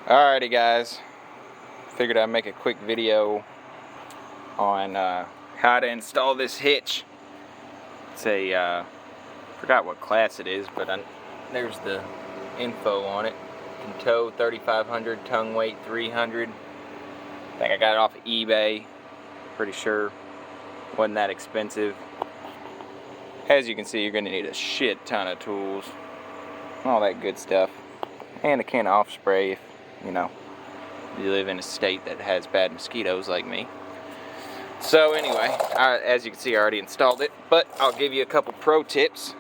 Alrighty guys, figured I'd make a quick video on how to install this hitch. It's a, forgot what class it is, but there's the info on it. Can tow 3,500, tongue weight 300. I think I got it off of eBay, pretty sure. Wasn't that expensive. As you can see, you're going to need a shit ton of tools, all that good stuff, and a can of off spray if, you know, you live in a state that has bad mosquitoes like me. So anyway, as you can see, I already installed it, but I'll give you a couple pro tips.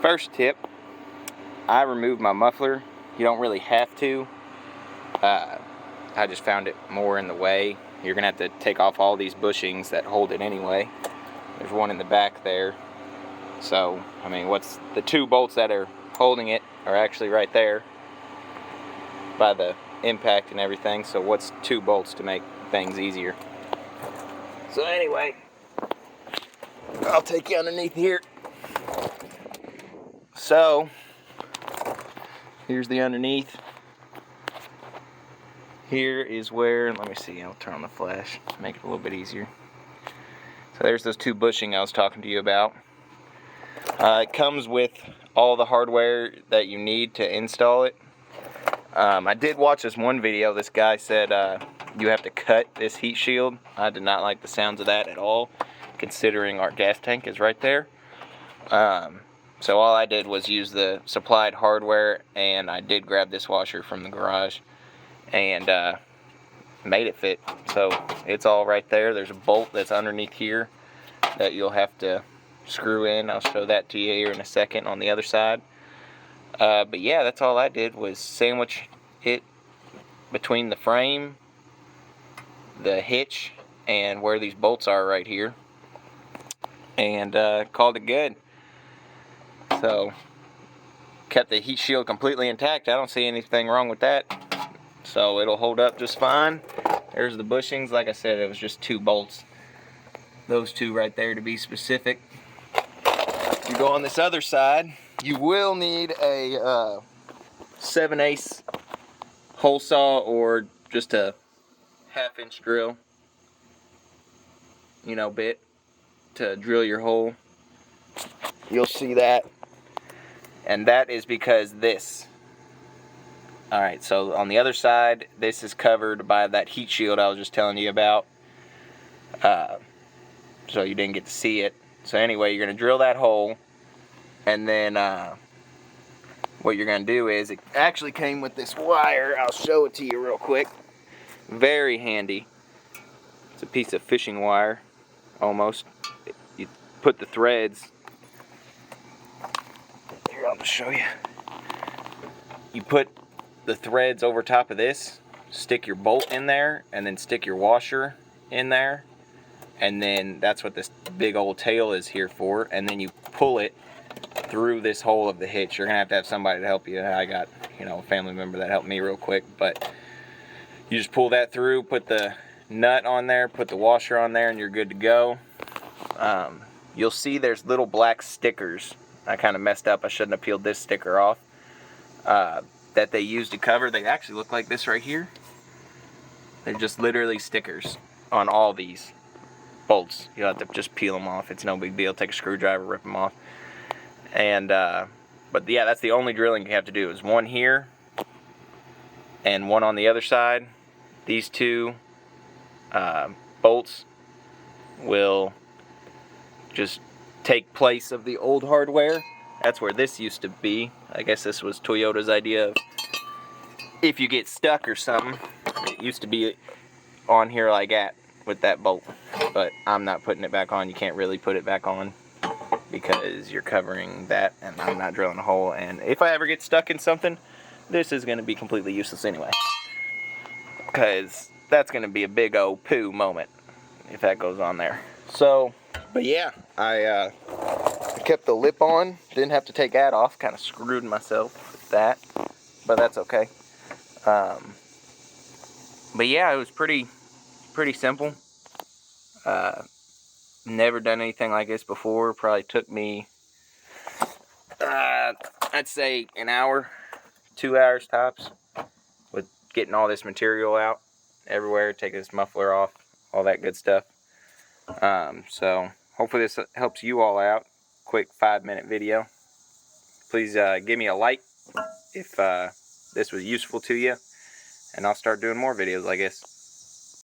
First tip, I removed my muffler. You don't really have to. I just found it more in the way. You're gonna have to take off all these bushings that hold it anyway. There's one in the back there. So, I mean, what's the two bolts that are holding it are actually right there by the impact and everything. So what's two bolts to make things easier? So anyway, I'll take you underneath here. So here's the underneath. Here is where, let me see, I'll turn on the flash, make it a little bit easier. So there's those two bushing I was talking to you about. It comes with all the hardware that you need to install it. I did watch this one video. This guy said you have to cut this heat shield. I did not like the sounds of that at all, considering our gas tank is right there. So all I did was use the supplied hardware, and I did grab this washer from the garage and made it fit. So it's all right there. There's a bolt that's underneath here that you'll have to screw in. I'll show that to you here in a second on the other side. But yeah, that's all I did was sandwich it between the frame, the hitch, and where these bolts are right here, and called it good. So kept the heat shield completely intact. I don't see anything wrong with that. So it'll hold up just fine. There's the bushings. Like I said, it was just two bolts. Those two right there to be specific. You go on this other side, you will need a 7/8 hole saw or just a 1/2-inch drill, you know, bit to drill your hole. You'll see that. And that is because this. Alright, so on the other side, this is covered by that heat shield I was just telling you about. So you didn't get to see it. So anyway, you're going to drill that hole, and then what you're going to do is, it actually came with this wire. I'll show it to you real quick. Very handy. It's a piece of fishing wire, almost. You put the threads, here, I'll just show you. You put the threads over top of this, stick your bolt in there, and then stick your washer in there. And then that's what this big old tail is here for. And then you pull it through this hole of the hitch. You're gonna have somebody to help you. I got, you know, a family member that helped me real quick, but you just pull that through, put the nut on there, put the washer on there, and you're good to go. You'll see there's little black stickers. I kind of messed up. I shouldn't have peeled this sticker off. That they use to cover. They actually look like this right here. They're just literally stickers on all these bolts. You'll have to just peel them off. It's no big deal. Take a screwdriver, rip them off. And but yeah, that's the only drilling you have to do, is one here and one on the other side. These two bolts will just take place of the old hardware. That's where this used to be. I guess this was Toyota's idea of, if you get stuck or something, it used to be on here like that with that bolt. But I'm not putting it back on. You can't really put it back on because you're covering that, and I'm not drilling a hole. And if I ever get stuck in something, this is going to be completely useless anyway, because that's going to be a big old poo moment if that goes on there. So, but yeah, I kept the lip on. Didn't have to take that off. Kind of screwed myself with that, but that's okay. But yeah, it was pretty simple. Never done anything like this before. Probably took me, I'd say an hour, 2 hours tops, with getting all this material out everywhere, taking this muffler off, all that good stuff. So hopefully this helps you all out. Quick 5-minute video. Please give me a like if this was useful to you, and I'll start doing more videos like this.